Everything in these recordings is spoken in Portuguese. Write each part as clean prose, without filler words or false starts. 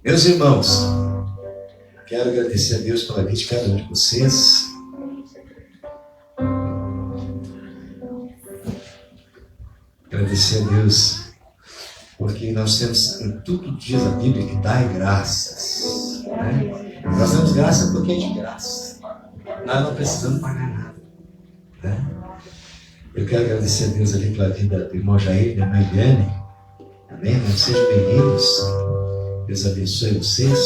Meus irmãos, quero agradecer a Deus pela vida de cada um de vocês. Agradecer a Deus, porque nós temos, em tudo que diz a Bíblia, que dai graças. Né? Nós damos graça porque é de graça. Nós não precisamos pagar nada. Né? Eu quero agradecer a Deus ali pela vida do irmão Jair e da irmã Eliane. Amém? Sejam bem-vindos. Deus abençoe vocês.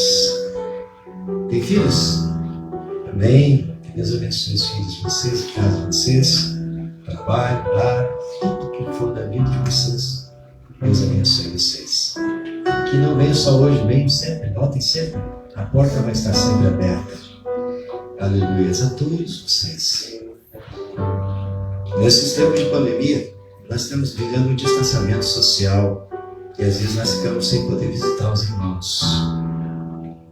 Tem filhos? Amém? Que Deus abençoe os filhos de vocês, a casa de vocês, trabalho, lar, tudo que for da vida de vocês. Deus abençoe vocês. Que não venham só hoje, venham sempre, voltem sempre. A porta vai estar sempre aberta. Aleluia a todos vocês. Nesses tempos de pandemia, nós estamos vivendo um distanciamento social. E às vezes nós ficamos sem poder visitar os irmãos.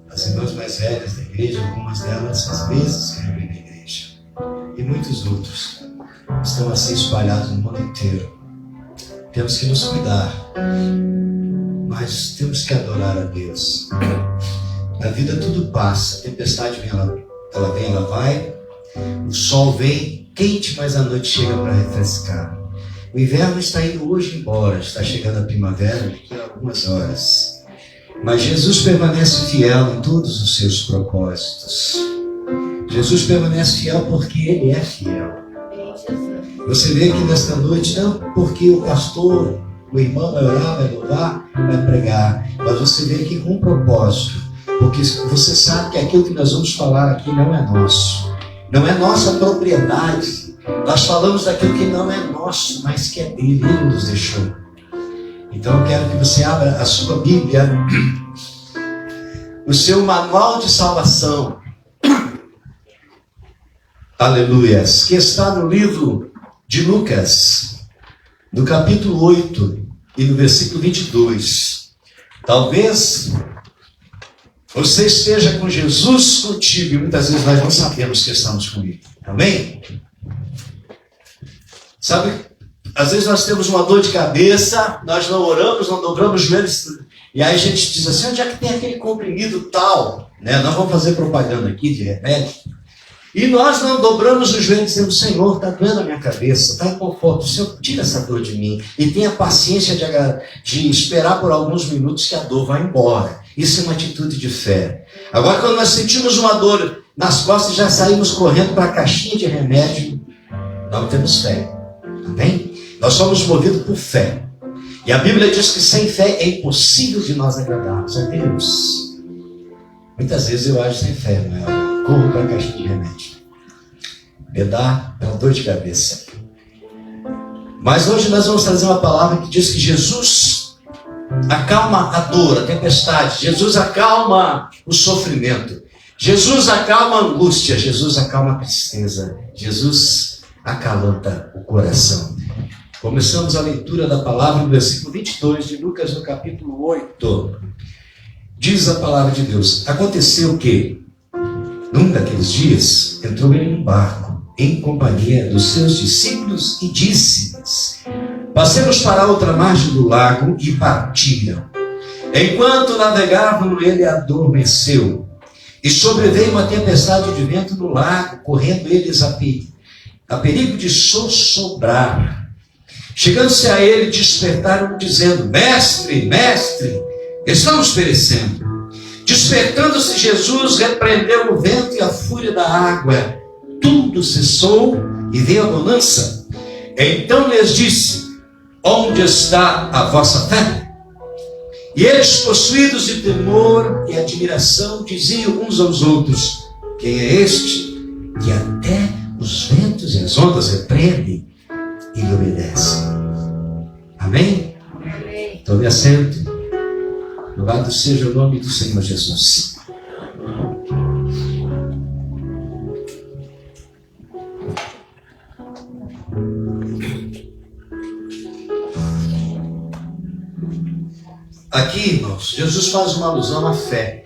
As irmãs mais velhas da igreja, algumas delas às vezes querem vir na igreja. E muitos outros estão assim espalhados no mundo inteiro. Temos que nos cuidar, mas temos que adorar a Deus. Na vida tudo passa, a tempestade vem, ela vem, ela vai. O sol vem quente, mas a noite chega para refrescar. O inverno está indo hoje embora, está chegando a primavera daqui a algumas horas. Mas Jesus permanece fiel em todos os seus propósitos. Jesus permanece fiel porque Ele é fiel. Você vê aqui nesta noite, não porque o pastor, o irmão vai orar, vai louvar, vai pregar, mas você vê aqui com um propósito. Porque você sabe que aquilo que nós vamos falar aqui não é nosso. Não é nossa propriedade. Nós falamos daquilo que não é nosso, mas que é dele, ele nos deixou. Então eu quero que você abra a sua Bíblia, o seu manual de salvação. Aleluias. Que está no livro de Lucas, no capítulo 8 e no versículo 22. Talvez você esteja com Jesus contigo e muitas vezes nós não sabemos que estamos com Ele. Amém? Sabe, às vezes nós temos uma dor de cabeça, nós não oramos, não dobramos os joelhos, e aí a gente diz assim, onde é que tem aquele comprimido tal? Né? Nós vamos fazer propaganda aqui de remédio. E nós não dobramos os joelhos dizendo, Senhor, está doendo a minha cabeça, está em conforto, Senhor, tira essa dor de mim. E tenha paciência de esperar por alguns minutos que a dor vá embora. Isso é uma atitude de fé. Agora, quando nós sentimos uma dor nas costas e já saímos correndo para a caixinha de remédio, não temos fé. Amém? Nós somos movidos por fé. E a Bíblia diz que sem fé é impossível de nós agradarmos a Deus. Muitas vezes eu acho sem fé, não é? Corro para a caixinha de remédio. Me dá uma dor de cabeça. Mas hoje nós vamos trazer uma palavra que diz que Jesus acalma a dor, a tempestade. Jesus acalma o sofrimento. Jesus acalma a angústia. Jesus acalma a tristeza. Jesus acalanta o coração. Começamos a leitura da palavra no versículo 22 de Lucas, no capítulo 8. Diz a palavra de Deus: aconteceu que, num daqueles dias, entrou ele num barco, em companhia dos seus discípulos, e disse-lhes: passemos para a outra margem do lago, e partiram. Enquanto navegavam, ele adormeceu, e sobreveio uma tempestade de vento no lago, correndo eles a perigo de sossobrar. Chegando-se a ele, despertaram, dizendo: mestre, mestre, estamos perecendo. Despertando-se Jesus, repreendeu o vento e a fúria da água. Tudo cessou e veio a bonança. Então lhes disse: onde está a vossa fé? E eles, possuídos de temor e admiração, diziam uns aos outros: quem é este que até os ventos e as ondas repreendem e lhe obedecem? Amém? Amém. Tome assento. Louvado seja o nome do Senhor Jesus. Aqui, irmãos, Jesus faz uma alusão à fé.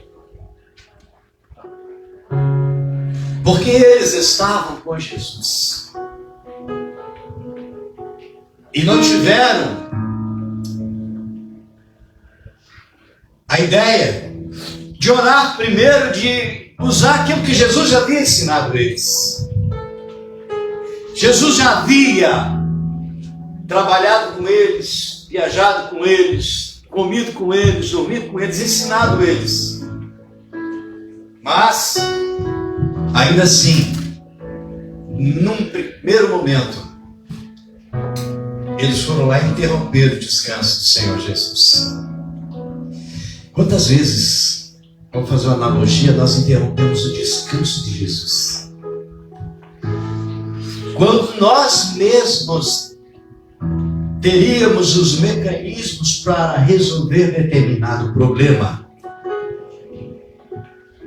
Porque eles estavam com Jesus. E não tiveram a ideia de orar primeiro, de usar aquilo que Jesus já havia ensinado eles. Jesus já havia trabalhado com eles, viajado com eles, comido com eles, dormido com eles, ensinado eles. Mas, ainda assim, num primeiro momento, eles foram lá interromper o descanso do Senhor Jesus. Quantas vezes, vamos fazer uma analogia, nós interrompemos o descanso de Jesus? Quando nós mesmos teríamos os mecanismos para resolver determinado problema.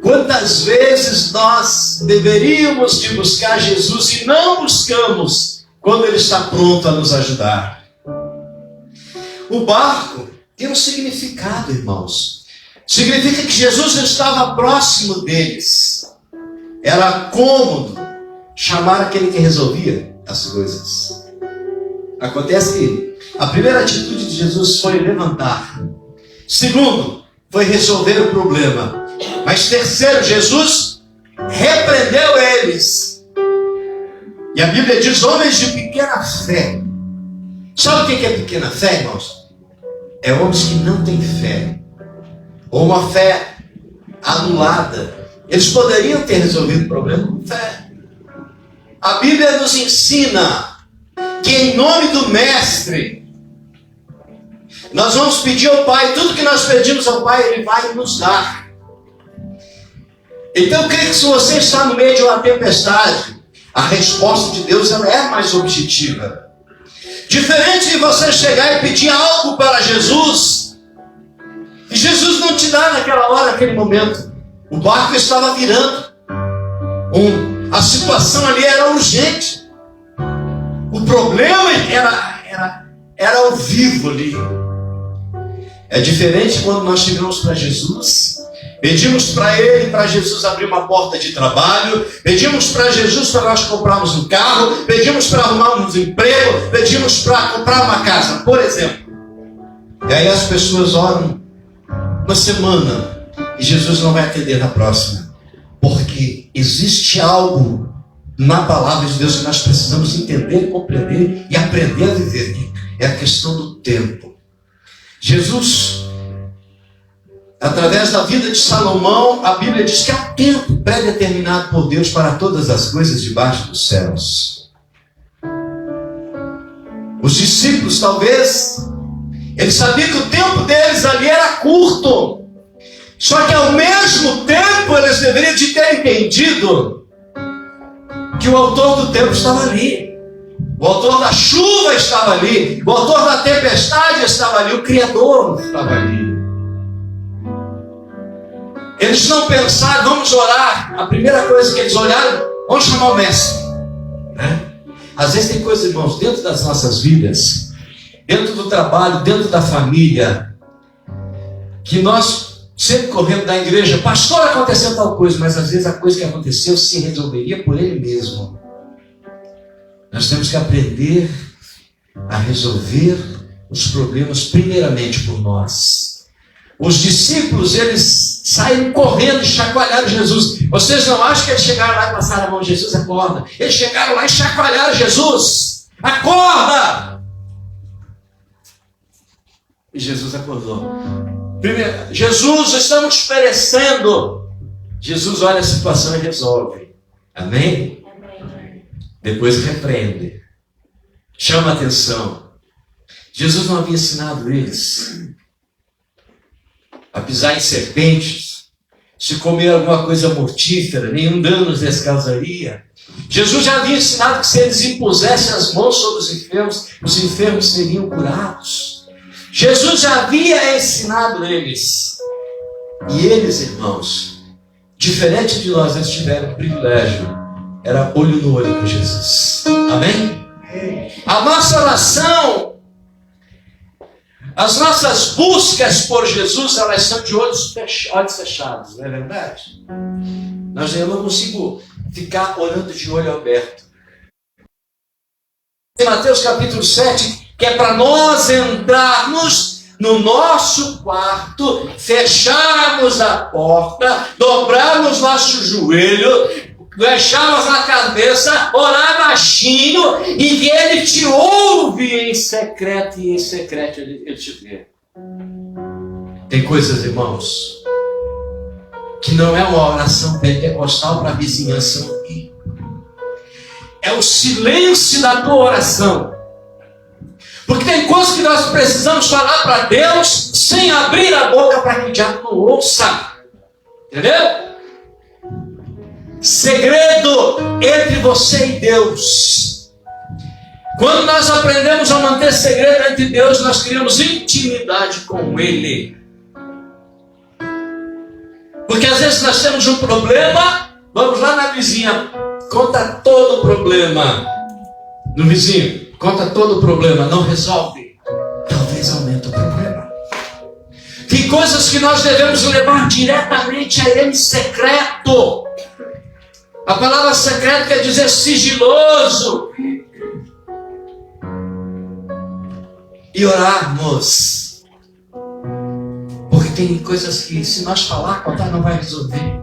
Quantas vezes nós deveríamos de buscar Jesus e não buscamos quando Ele está pronto a nos ajudar? O barco tem um significado, irmãos. Significa que Jesus estava próximo deles. Era cômodo chamar aquele que resolvia as coisas. Acontece que a primeira atitude de Jesus foi levantar. Segundo, foi resolver o problema. Mas terceiro, Jesus repreendeu eles. E a Bíblia diz, homens de pequena fé. Sabe o que é pequena fé, irmãos? É homens que não têm fé. Ou uma fé anulada. Eles poderiam ter resolvido o problema com fé. A Bíblia nos ensina que em nome do Mestre, nós vamos pedir ao Pai, tudo que nós pedimos ao Pai, Ele vai nos dar. Então eu creio que se você está no meio de uma tempestade, a resposta de Deus ela é mais objetiva. Diferente de você chegar e pedir algo para Jesus, e Jesus não te dá naquela hora, naquele momento. O barco estava virando. A situação ali era urgente. O problema era ao vivo ali. É diferente quando nós chegamos para Jesus, pedimos para Ele, para Jesus abrir uma porta de trabalho, pedimos para Jesus para nós comprarmos um carro, pedimos para arrumarmos um emprego, pedimos para comprar uma casa, por exemplo. E aí as pessoas oram uma semana e Jesus não vai atender na próxima, porque existe algo na palavra de Deus que nós precisamos entender, compreender e aprender a viver. É a questão do tempo. Jesus, através da vida de Salomão, a Bíblia diz que há tempo pré-determinado por Deus para todas as coisas debaixo dos céus. Os discípulos, talvez, eles sabiam que o tempo deles ali era curto. Só que ao mesmo tempo eles deveriam de ter entendido que o autor do tempo estava ali. O autor da chuva estava ali. O autor da tempestade estava ali. O Criador estava ali. Eles não pensaram, vamos orar. A primeira coisa que eles olharam, vamos chamar o mestre. Né? Às vezes tem coisas, irmãos, dentro das nossas vidas, dentro do trabalho, dentro da família, que nós sempre corremos da igreja, pastor, aconteceu tal coisa, mas às vezes a coisa que aconteceu se resolveria por ele mesmo. Nós temos que aprender a resolver os problemas primeiramente por nós. Os discípulos, eles saíram correndo e chacoalharam Jesus. Vocês não acham que eles chegaram lá e passaram a mão, Jesus, acorda? Eles chegaram lá e chacoalharam Jesus. Acorda! E Jesus acordou. Primeiro, Jesus, estamos perecendo. Jesus olha a situação e resolve. Amém? Amém. Depois repreende. Chama a atenção. Jesus não havia ensinado eles a pisar em serpentes, se comer alguma coisa mortífera, nenhum dano lhes causaria. Jesus já havia ensinado que se eles impusessem as mãos sobre os enfermos seriam curados. Jesus já havia ensinado eles. E eles, irmãos, diferente de nós, eles tiveram o privilégio. Era olho no olho com Jesus. Amém? A nossa oração, as nossas buscas por Jesus, elas são de olhos fechados, não é verdade? Eu não consigo ficar orando de olho aberto. Em Mateus capítulo 7, que é para nós entrarmos no nosso quarto, fecharmos a porta, dobrarmos nosso joelho, baixarmos a cabeça, orar baixinho e que Ele te ouve em secreto e em secreto Ele te vê. Tem coisas, irmãos, que não é uma oração pentecostal para a vizinhança ouvir. É o silêncio da tua oração. Porque tem coisas que nós precisamos falar para Deus sem abrir a boca para que o diabo não ouça. Entendeu? Segredo entre você e Deus. Quando nós aprendemos a manter segredo entre Deus, nós criamos intimidade com Ele. Porque às vezes nós temos um problema, vamos lá na vizinha, conta todo o problema. No vizinho, conta todo o problema, não resolve. Talvez aumente o problema. Tem coisas que nós devemos levar diretamente a Ele secreto. A palavra secreto quer dizer sigiloso. E orarmos. Porque tem coisas que se nós falar, contar não vai resolver.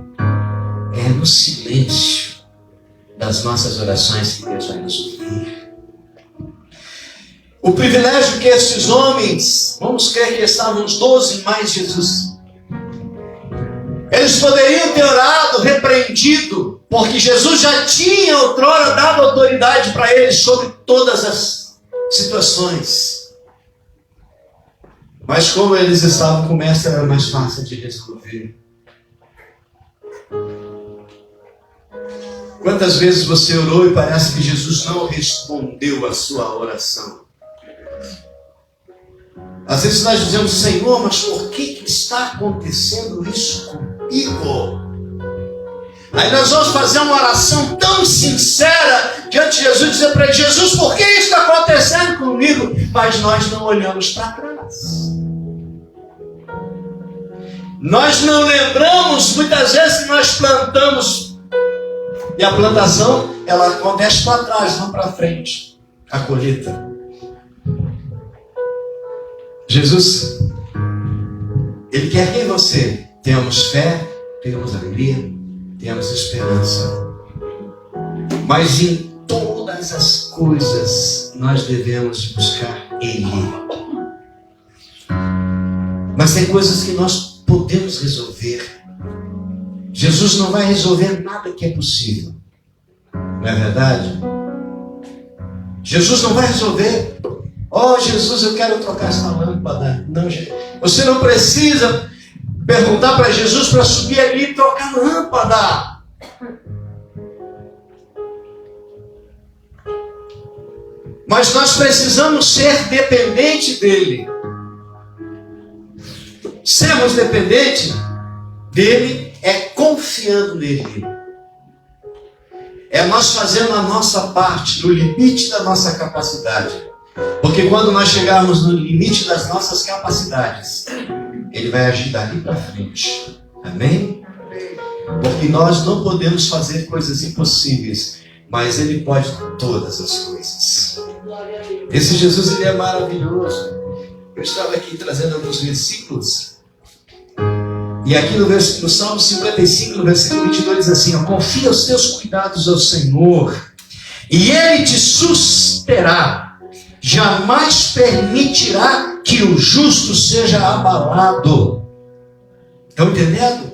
É no silêncio das nossas orações que Deus vai nos ouvir. O privilégio que esses homens, vamos crer que estavam os 12 mais Jesus, eles poderiam ter orado, repreendido, porque Jesus já tinha outrora dado autoridade para eles sobre todas as situações. Mas como eles estavam com o mestre, era mais fácil de resolver. Quantas vezes você orou e parece que Jesus não respondeu a sua oração? Às vezes nós dizemos, Senhor, mas por que está acontecendo isso comigo? Aí nós vamos fazer uma oração tão sincera diante de Jesus, dizer para ele, Jesus, por que isso está acontecendo comigo? Mas nós não olhamos para trás. Nós não lembramos, muitas vezes nós plantamos, e a plantação, ela acontece para trás, não para frente, a colheita. Jesus, Ele quer que você tenhamos fé, tenhamos alegria, tenhamos esperança. Mas em todas as coisas nós devemos buscar Ele. Mas tem coisas que nós podemos resolver. Jesus não vai resolver nada que é possível. Não é verdade? Jesus não vai resolver. Oh, Jesus, eu quero trocar essa lâmpada. Não, você não precisa perguntar para Jesus para subir ali e trocar a lâmpada. Mas nós precisamos ser dependentes dele. Sermos dependentes dele é confiando nele. É nós fazendo a nossa parte, no limite da nossa capacidade. Porque quando nós chegarmos no limite das nossas capacidades, Ele vai agir dali para frente. Amém? Porque nós não podemos fazer coisas impossíveis, mas Ele pode todas as coisas. Esse Jesus, Ele é maravilhoso. Eu estava aqui trazendo alguns versículos. E aqui no Salmo 55, no versículo 22, diz assim, confia os teus cuidados ao Senhor, e Ele te susterá. Jamais permitirá que o justo seja abalado. Estão entendendo?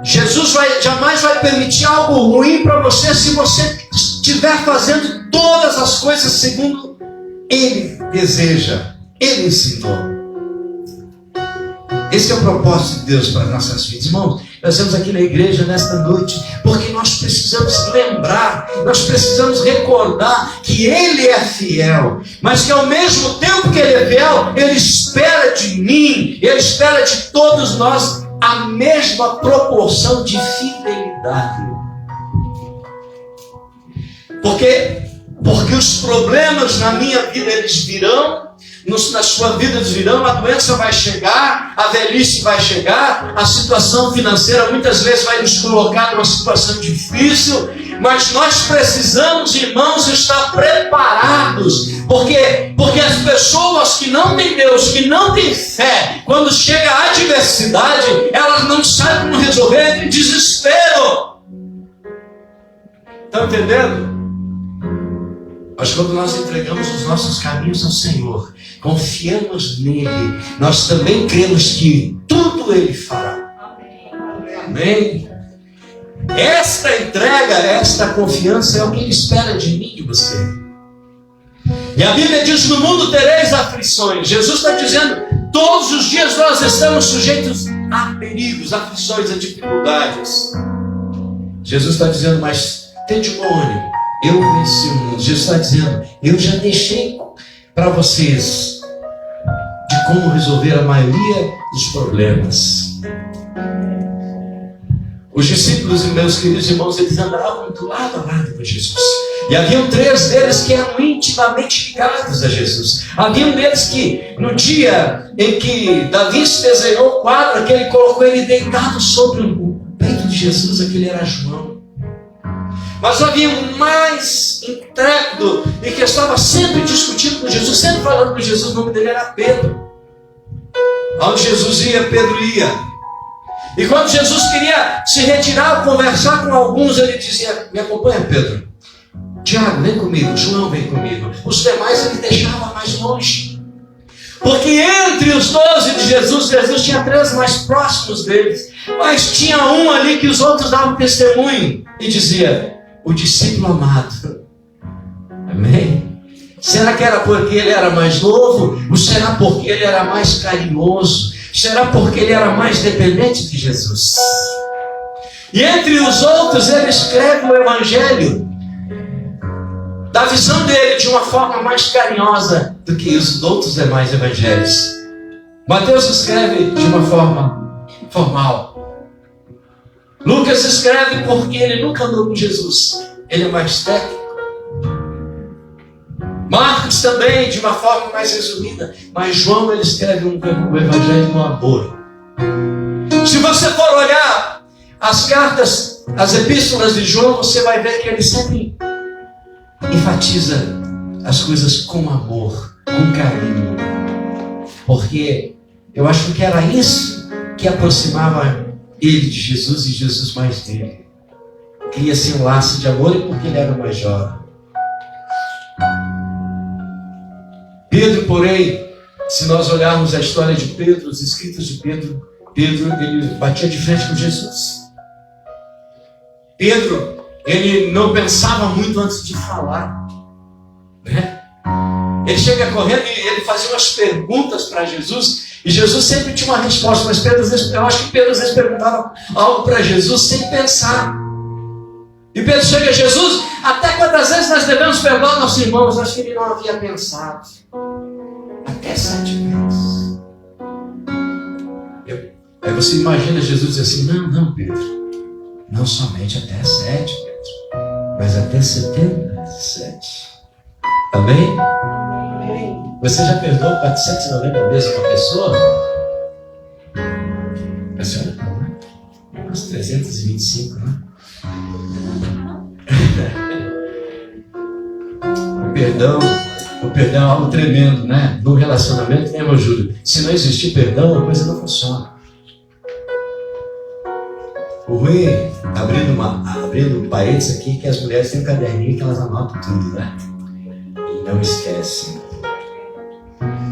Jesus jamais vai permitir algo ruim para você se você estiver fazendo todas as coisas segundo Ele deseja. Ele ensinou. Esse é o propósito de Deus para as nossas vidas. Irmãos, nós estamos aqui na igreja nesta noite porque nós precisamos lembrar, nós precisamos recordar que Ele é fiel, mas que ao mesmo tempo que Ele é fiel, Ele espera de mim, Ele espera de todos nós a mesma proporção de fidelidade. Porque os problemas na minha vida eles virão, na sua vida eles virão, a doença vai chegar, a velhice vai chegar, a situação financeira muitas vezes vai nos colocar numa situação difícil, mas nós precisamos, irmãos, estar preparados Por quê? Porque as pessoas que não têm Deus, que não têm fé, quando chega a adversidade, elas não sabem como resolver, de desespero. Estão entendendo? Mas quando nós entregamos os nossos caminhos ao Senhor, confiamos nele, nós também cremos que tudo Ele fará. Amém? Esta entrega, esta confiança é o que Ele espera de mim e de você. E a Bíblia diz: no mundo tereis aflições. Jesus está dizendo, todos os dias nós estamos sujeitos a perigos, a aflições, a dificuldades. Jesus está dizendo, mas tende bom ânimo, eu venci o mundo. Jesus está dizendo, eu já deixei para vocês de como resolver a maioria dos problemas. Os discípulos e meus queridos irmãos, eles andavam do lado a lado com Jesus. E haviam 3 deles que eram intimamente ligados a Jesus. Havia um deles que, no dia em que Davi se desenhou o quadro, que ele colocou ele deitado sobre o peito de Jesus, aquele era João. Mas havia um mais intrépido e que estava sempre discutindo com Jesus, sempre falando com Jesus, o nome dele era Pedro. Onde Jesus ia, Pedro ia. E quando Jesus queria se retirar, conversar com alguns, ele dizia, me acompanha, Pedro. Tiago, vem comigo. João, vem comigo. Os demais ele deixava mais longe. Porque entre os 12 de Jesus, Jesus tinha 3 mais próximos deles. Mas tinha um ali que os outros davam testemunho. E dizia, o discípulo amado. Amém? Será que era porque ele era mais novo? Ou será porque ele era mais carinhoso? Será porque ele era mais dependente de Jesus? E entre os outros ele escreve o Evangelho da visão dele de uma forma mais carinhosa do que os outros demais evangelhos. Mateus escreve de uma forma formal. Lucas escreve porque ele nunca andou com Jesus. Ele é mais técnico. Marcos também, de uma forma mais resumida. Mas João, ele escreve o Evangelho com amor. Se você for olhar as cartas, as epístolas de João, você vai ver que ele sempre enfatiza as coisas com amor, com carinho. Porque eu acho que era isso que aproximava ele de Jesus e Jesus mais dele. Cria-se um laço de amor, e porque ele era o mais jovem. Pedro, porém, se nós olharmos a história de Pedro, os escritos de Pedro, ele batia de frente com Jesus. Pedro, ele não pensava muito antes de falar, né? Ele chega correndo e ele fazia umas perguntas para Jesus, e Jesus sempre tinha uma resposta, mas eu acho que Pedro às vezes perguntava algo para Jesus sem pensar. E Pedro chega a Jesus, até quantas vezes nós devemos perdoar aos nossos irmãos? Acho que ele não havia pensado. Até 7 vezes. Aí você imagina Jesus dizer assim, não, Pedro. Não somente até 7, Pedro. Mas até 77. Amém? Você já perdoou 490 vezes uma pessoa? A senhora não, né? Umas 325, né? O perdão é algo tremendo, né? No relacionamento, né, meu Júlio? Se não existir perdão, a coisa não funciona. O ruim, abrindo parênteses aqui, que as mulheres têm um caderninho que elas anotam tudo, né? E não esquecem.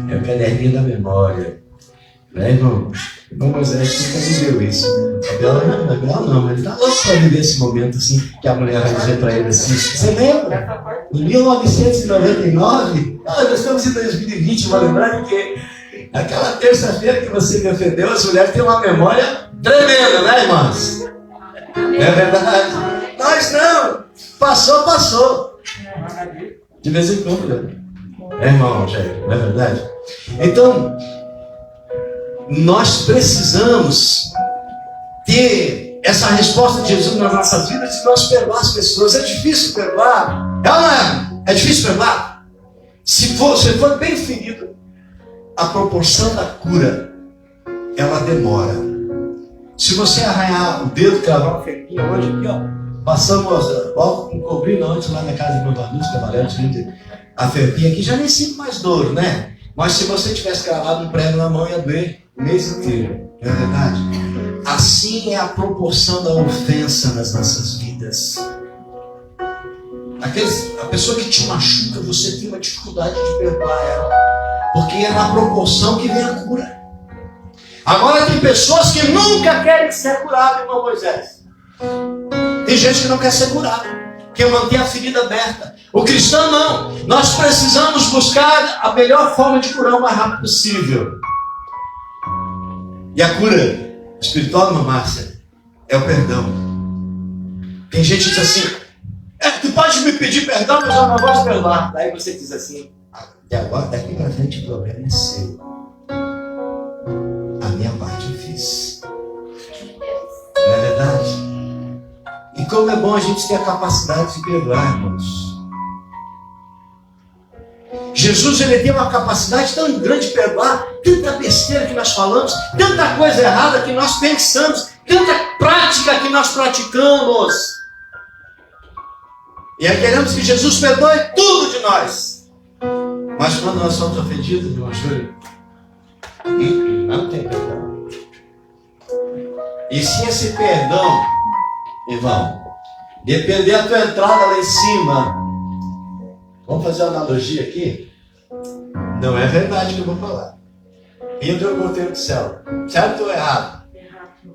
É o caderninho da memória. Né, irmão? Irmão Moisés nunca viveu isso. Gabriel não, ele tá louco para viver esse momento assim, que a mulher vai dizer para ele assim, você lembra? Em 1999, nós estamos em 2020, vou lembrar de que aquela terça-feira que você me ofendeu, as mulheres têm uma memória tremenda, né, irmãs? É verdade. Nós não. Passou. De vez em quando, né? É, irmão, não é verdade? Então, nós precisamos ter essa resposta de Jesus nas nossas vidas, de nós perdoar as pessoas. É difícil perdoar? É ou não é? É difícil perdoar? Se for bem ferido, a proporção da cura, ela demora. Se você arranhar o dedo, cravar uma ferrinha hoje aqui, ó, passamos, ó, um cobrinho antes lá na casa do meu Vanucci, trabalhando, A felpinha aqui já nem sinto mais dor, né? Mas se você tivesse cravado um prego na mão, ia doer o mês inteiro. Não é verdade? Assim é a proporção da ofensa nas nossas vidas. A pessoa que te machuca, você tem uma dificuldade de perdoar ela. Porque é na proporção que vem a cura. Agora tem pessoas que nunca querem ser curadas, irmão Moisés. Tem gente que não quer ser curada, quer manter a ferida aberta. O cristão não. Nós precisamos buscar a melhor forma de curar o mais rápido possível. E a cura espiritual, irmã Márcia, é o perdão. Tem gente que diz assim, tu pode me pedir perdão, mas eu não vou te perdoar. Daí você diz assim, e agora daqui para frente o problema é seu. A minha parte eu fiz. Não é verdade? E como é bom a gente ter a capacidade de perdoar, irmãos. Jesus, ele tem uma capacidade tão grande de perdoar, tanta besteira que nós falamos, tanta coisa errada que nós pensamos, tanta prática que nós praticamos. E aí queremos que Jesus perdoe tudo de nós. Mas quando nós somos ofendidos, irmão Júlio, não tem perdão. E se esse perdão, irmão, depender da tua entrada lá em cima, vamos fazer uma analogia aqui? Não é verdade que eu vou falar. Pedro é o porteiro do céu. Certo ou errado?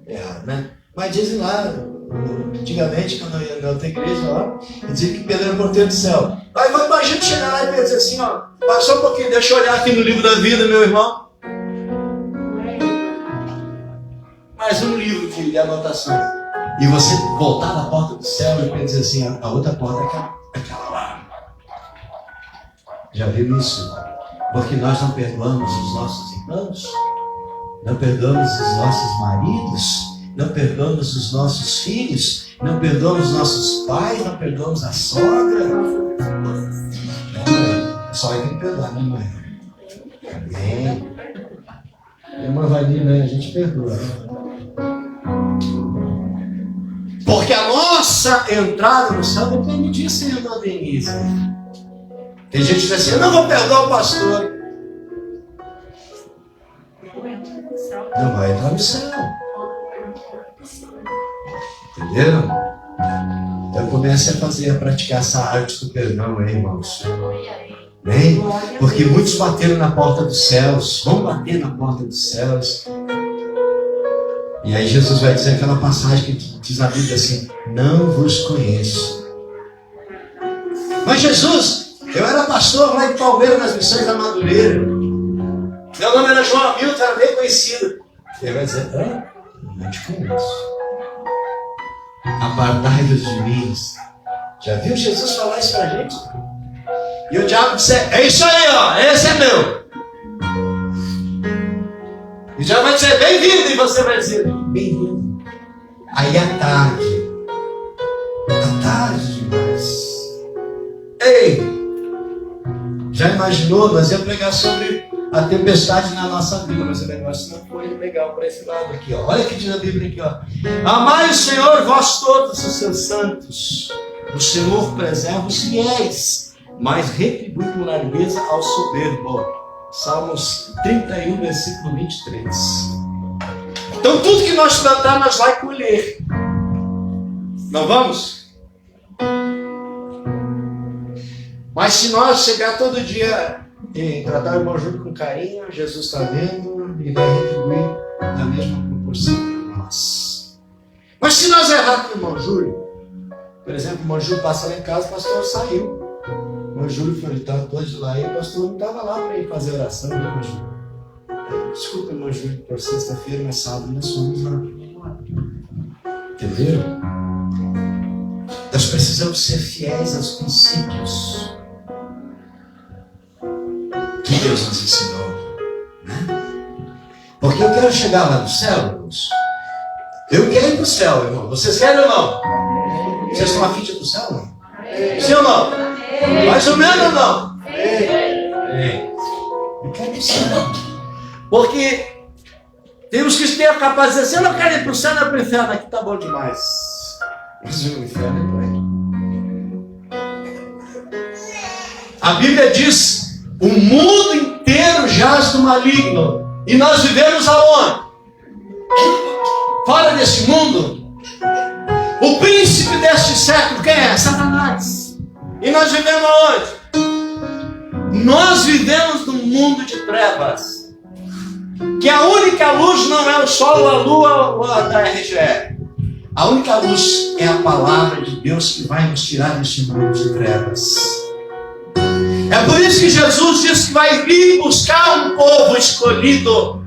Errado, né? Mas dizem lá, antigamente, quando eu ia na outra igreja lá, dizia que Pedro era o porteiro do céu. Aí imagina chegar lá e dizer assim, ó, passou um pouquinho, deixa eu olhar aqui no livro da vida, meu irmão. Mais um livro de anotações. E você voltar na porta do céu e dizer assim, a outra porta é aquela lá. Já viu isso? Porque nós não perdoamos os nossos irmãos, não perdoamos os nossos maridos, não perdoamos os nossos filhos, não perdoamos os nossos pais, não perdoamos a sogra. Não, só aí tem que perdoar, né, mãe? Amém. Irmã Vanina, a gente perdoa. Porque a nossa entrada no céu depende disso, irmã Denise. Tem gente que diz assim, eu não vou perdoar o pastor. Não vai entrar no céu. Entenderam? Então comece a praticar essa arte do perdão aí, irmãos. Bem? Porque muitos bateram na porta dos céus, vão bater na porta dos céus. E aí Jesus vai dizer aquela passagem que diz na Bíblia assim, não vos conheço. Mas Jesus, eu era pastor lá em Palmeiras, nas Missões da Madureira. Meu nome era João Hamilton, era bem conhecido. Ele vai dizer, não te conheço. Apartai-vos de mim. Já viu Jesus falar isso pra gente? E o diabo disser, é isso aí, ó, esse é meu. E já vai dizer, bem-vindo, e você vai dizer, bem-vindo. Aí à tarde demais. Ei, já imaginou? Nós íamos pregar sobre a tempestade na nossa vida, mas o negócio não foi legal para esse lado aqui, ó. Olha o que diz a Bíblia aqui, ó. Amai o Senhor, vós todos os seus santos. O Senhor preserva os fiéis, mas retribui com largueza ao soberbo. Salmos 31, versículo 23. Então tudo que nós plantar, nós vai colher. Não vamos? Mas se nós chegar todo dia e tratar o irmão Júlio com carinho, Jesus está vendo e vai retribuir da mesma proporção para nós. Mas se nós errarmos com o irmão Júlio, por exemplo, o irmão Júlio passa lá em casa, o pastor saiu. O irmão Júlio foi estar todos lá e o pastor não estava lá para ir fazer oração, né, irmão Júlio? Desculpa, irmão Júlio, por sexta-feira, mas sábado nós somos lá. Entenderam? Nós precisamos ser fiéis aos princípios que Deus nos ensinou, né? Porque eu quero chegar lá no céu, irmãos. Eu quero ir para o céu, irmão. Vocês querem ou não? Vocês estão afim de ir para o céu, não? Sim ou não? Mais ou menos ou não? Eu quero ir para o céu. Porque temos que ter a capacidade de dizer, eu não quero ir para o céu, não é para o inferno. Aqui está bom demais. Mas o inferno é por aí. A Bíblia diz: o mundo inteiro jaz do maligno. E nós vivemos aonde? Fora desse mundo. O príncipe deste século, quem é? Satanás. E nós vivemos aonde? Nós vivemos num mundo de trevas. Que a única luz não é o sol, a lua ou a da RGE. A única luz é a palavra de Deus que vai nos tirar deste mundo de trevas. É por isso que Jesus disse que vai vir buscar um povo escolhido.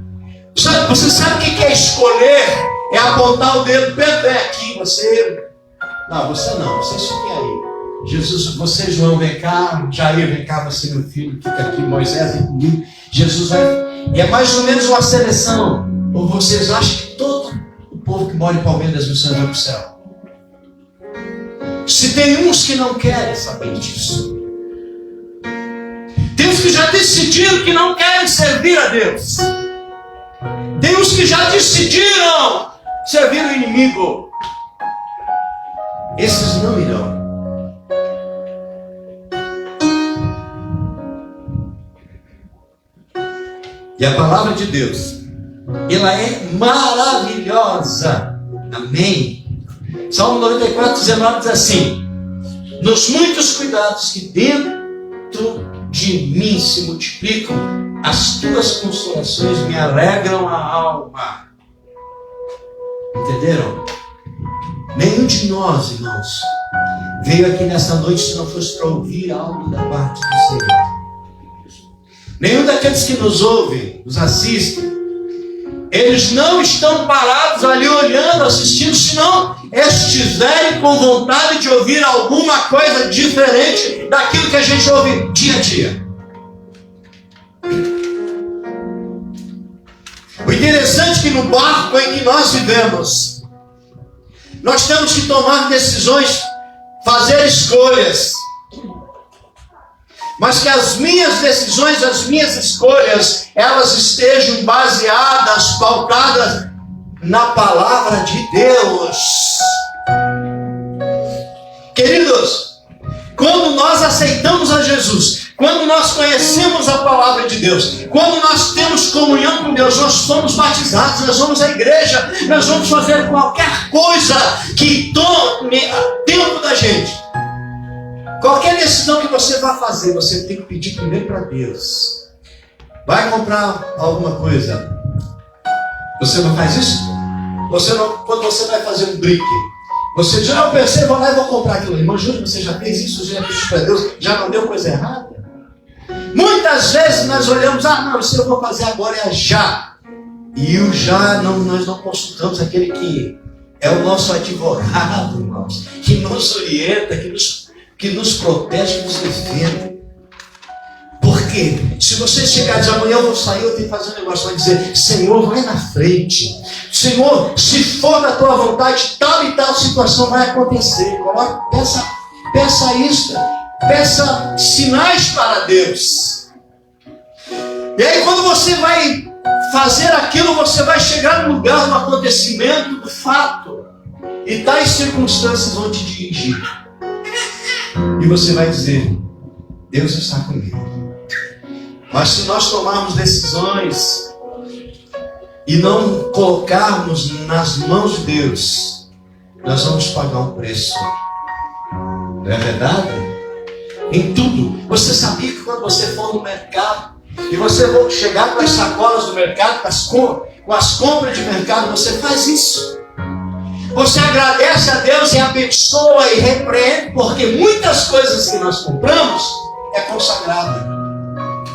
Você sabe o que é escolher? É apontar o dedo, Pedro, é aqui, você... Não, você não, você fique aí. Jesus, você, João, vem cá, Jair, vem cá, você, meu filho, fica aqui, Moisés, vem comigo. Jesus vai... E é mais ou menos uma seleção. Ou vocês acham que todo o povo que mora em Palmeiras das Missões vai para o céu? Se tem uns que não querem saber disso. Tem uns que já decidiram que não querem servir a Deus. Tem uns que já decidiram servir o inimigo. Esses não irão. E a palavra de Deus, ela é maravilhosa. Amém? Salmo 94:19 diz assim: nos muitos cuidados que dentro de mim se multiplicam, as tuas consolações me alegram a alma. Entenderam? Nenhum de nós, irmãos, veio aqui nessa noite se não fosse para ouvir algo da parte do Senhor. Nenhum daqueles que nos ouvem, nos assistem, eles não estão parados ali olhando, assistindo, senão estiverem com vontade de ouvir alguma coisa diferente daquilo que a gente ouve dia a dia. O interessante é que no barco em que nós vivemos, nós temos que tomar decisões, fazer escolhas. Mas que as minhas decisões, as minhas escolhas, elas estejam baseadas, pautadas na palavra de Deus. Queridos, quando nós aceitamos a Jesus, quando nós conhecemos a palavra de Deus, quando nós temos comunhão com Deus, nós somos batizados, nós vamos à igreja, nós vamos fazer qualquer coisa que tome tempo da gente. Qualquer decisão que você vá fazer, você tem que pedir primeiro para Deus. Vai comprar alguma coisa, você não faz isso? Você não, quando você vai fazer um brick, você diz: eu pensei, vou lá e vou comprar aquilo. Irmão Júlio, você já fez isso? Já fez isso para Deus? Já não deu coisa errada? Muitas vezes nós olhamos: não, isso eu vou fazer agora, é já. E o já, nós não consultamos aquele que é o nosso advogado, irmãos, que nos orienta, que nos protege, que nos defende. Porque se você chegar e dizer: amanhã eu vou sair, eu tenho que fazer um negócio, vai dizer: Senhor, vai na frente. Senhor, se for da tua vontade, tal e tal situação vai acontecer. Peça isso, peça sinais para Deus. E aí quando você vai fazer aquilo, você vai chegar no lugar do acontecimento, do fato, e tais circunstâncias vão te dirigir. E você vai dizer: Deus está comigo. Mas se nós tomarmos decisões e não colocarmos nas mãos de Deus, nós vamos pagar um preço. Não é verdade? Em tudo. Você sabia que quando você for no mercado e você for chegar com as sacolas do mercado, com as compras de mercado, você faz isso? Você agradece a Deus e abençoa e repreende, porque muitas coisas que nós compramos é consagrada.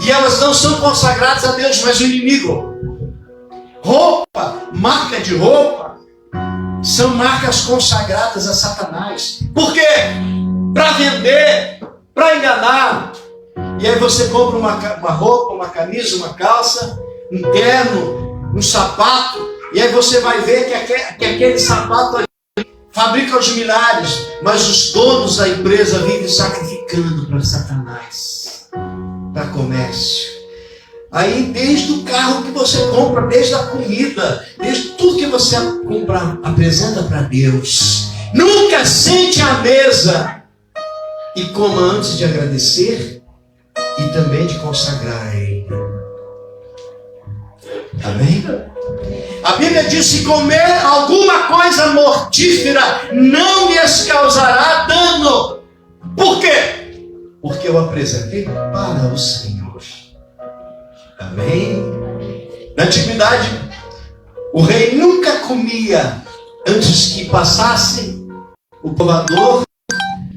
E elas não são consagradas a Deus, mas o inimigo. Roupa, marca de roupa, são marcas consagradas a Satanás. Por quê? Para vender, para enganar. E aí você compra uma roupa, uma camisa, uma calça, um terno, um sapato, e aí você vai ver que aquele sapato fabrica aos milhares, mas os donos da empresa vivem sacrificando para Satanás, para comércio. Aí desde o carro que você compra, desde a comida, desde tudo que você compra, apresenta para Deus. Nunca sente à mesa e coma antes de agradecer. e também de consagrar a Ele. Amém? A Bíblia diz que comer alguma coisa mortífera não lhes causará dano. Por quê? Porque eu apresentei para o Senhor. Amém? Na antiguidade, o rei nunca comia antes que passasse o provador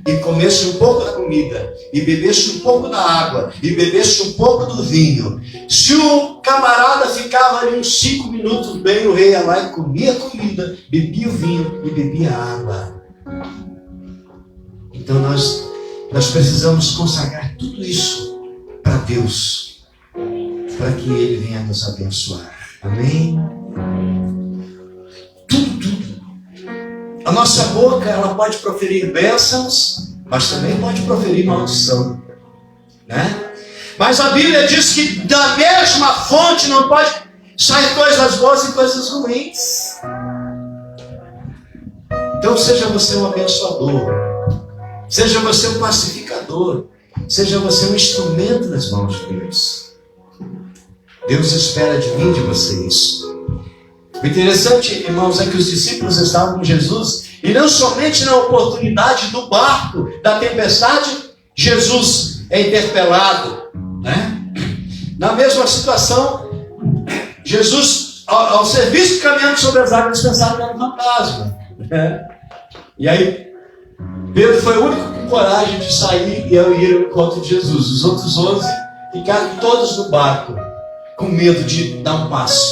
e comesse um pouco da comida, e bebesse um pouco da água, e bebesse um pouco do vinho. Se o camarada ficava ali uns 5 minutos bem, o rei ia lá e comia a comida, bebia o vinho e bebia a água. Então nós precisamos consagrar tudo isso para Deus, para que Ele venha nos abençoar. Amém? Tudo. A nossa boca, ela pode proferir bênçãos, mas também pode proferir maldição, né? Mas a Bíblia diz que da mesma fonte não pode sair coisas boas e coisas ruins. Então seja você um abençoador, seja você um pacificador, seja você um instrumento nas mãos de Deus. Deus espera de mim e de vocês. O interessante, irmãos, é que os discípulos estavam com Jesus, e não somente na oportunidade do barco, da tempestade, Jesus é interpelado, né? Na mesma situação, Jesus, ao ser visto caminhando sobre as águas, pensaram que era um fantasma, né? E aí, Pedro foi o único com coragem de sair e ir ao encontro de Jesus. Os outros 11 ficaram todos no barco, com medo de dar um passo.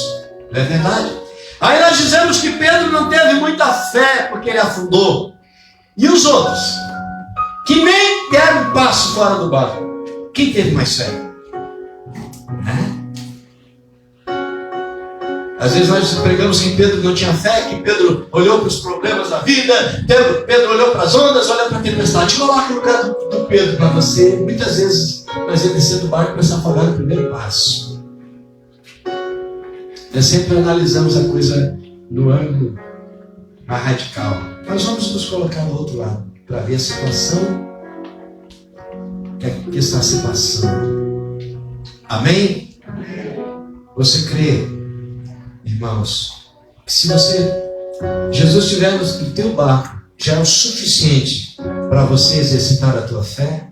Não é verdade? Aí nós dizemos que Pedro não teve muita fé porque ele afundou. E os outros? Que nem deram um passo fora do barco. Quem teve mais fé? Às vezes nós pregamos que Pedro não tinha fé, que Pedro olhou para os problemas da vida, Pedro olhou para as ondas, olhou para a tempestade. Coloca o lugar do Pedro para você. Muitas vezes nós ia descer do barco para se afogar no primeiro passo. Nós sempre analisamos a coisa no ângulo mais radical. Nós vamos nos colocar do outro lado para ver a situação que está se passando. Amém? Você crê, irmãos, que se Jesus estiver no teu barco, já é o suficiente para você exercitar a tua fé,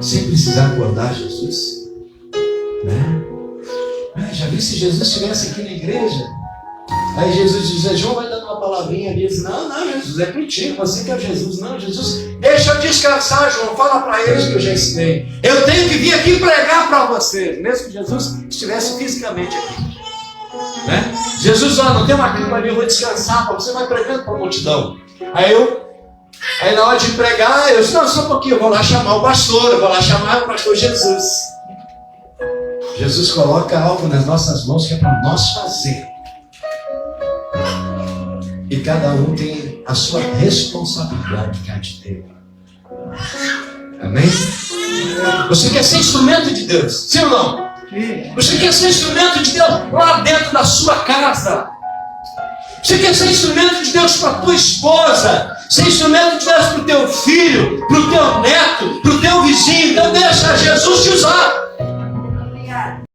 sem precisar acordar Jesus, né? Já vi se Jesus estivesse aqui na igreja? Aí Jesus diz, João vai dando uma palavrinha ali, diz, não, Jesus, é contigo, você que é Jesus. Não, Jesus, deixa eu descansar, João, fala para eles que eu já ensinei. Eu tenho que vir aqui pregar para vocês, mesmo que Jesus estivesse fisicamente aqui, né? Jesus, não tem uma cama ali, eu vou descansar, você vai pregando para a multidão. Aí na hora de pregar, eu disse, não, só um pouquinho, eu vou lá chamar o pastor, eu vou lá chamar o pastor Jesus. Jesus coloca algo nas nossas mãos que é para nós fazer. E cada um tem a sua responsabilidade diante dele. Amém? Você quer ser instrumento de Deus? Sim ou não? Você quer ser instrumento de Deus lá dentro da sua casa? Você quer ser instrumento de Deus para a tua esposa? Ser instrumento de Deus para o teu filho, para o teu neto, para o teu vizinho? Então deixa Jesus te usar.